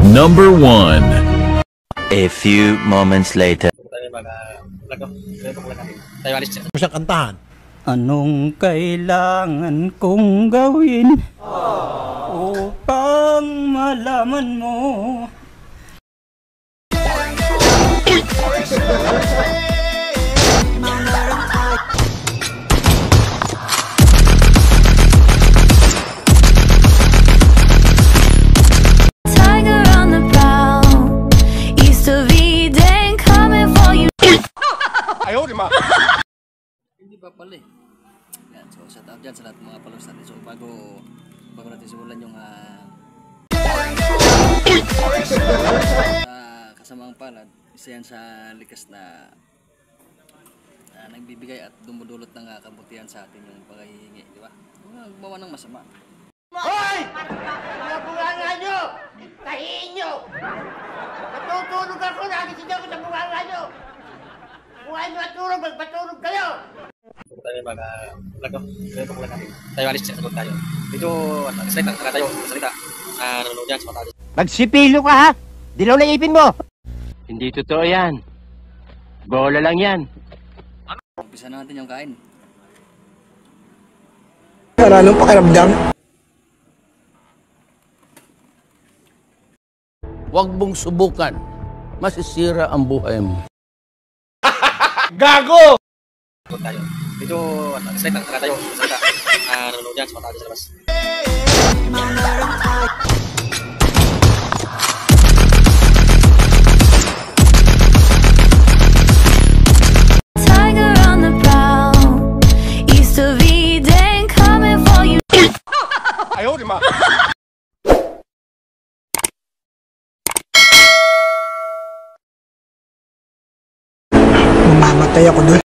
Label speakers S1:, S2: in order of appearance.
S1: Number 1.
S2: A few moments later.
S3: Siyang kantahan.
S4: Anong kailangan kong gawin upang malaman mo?
S5: Tiger on the prowl, east of Eden, coming for you.
S3: Ayaw, di ma.
S6: Hindi pa pala eh. Yan, so shout out dyan sa lahat ng mga followers natin. So bago natin simulan yung kasamaang palad, isa yan sa likas na nagbibigay at dumudulot ng kabutihan sa atin yung paghihingi, di ba? Gumawa ng masama.
S7: Hoy! Mga bunganga nyo! Tahiin nyo! Natutulog ako, nagising ako sa bunganga nyo! Kung ayaw matulog, magpatulog kayo!
S6: Tayo tayo alis siya, sagot tayo. Medyo, slide lang, tayo, salita. Nanonood yan sa mata.
S7: Magsipilo ka ha! Dilaw na ipin mo!
S2: Hindi totoo yan. Bola lang yan.
S6: Umpisa natin yung kain.
S3: Anong pakiramdam?
S8: Huwag mong subukan. Masisira ang buhay mo.
S3: Gago!
S6: Sagot tayo. Medyo, slide lang, tayo, salita. Nanonood yan sa mata sa labas.
S5: Tiger on the prowl, east of Eden, coming for you.
S3: Ayaw, di ma. Mamatay ako doon.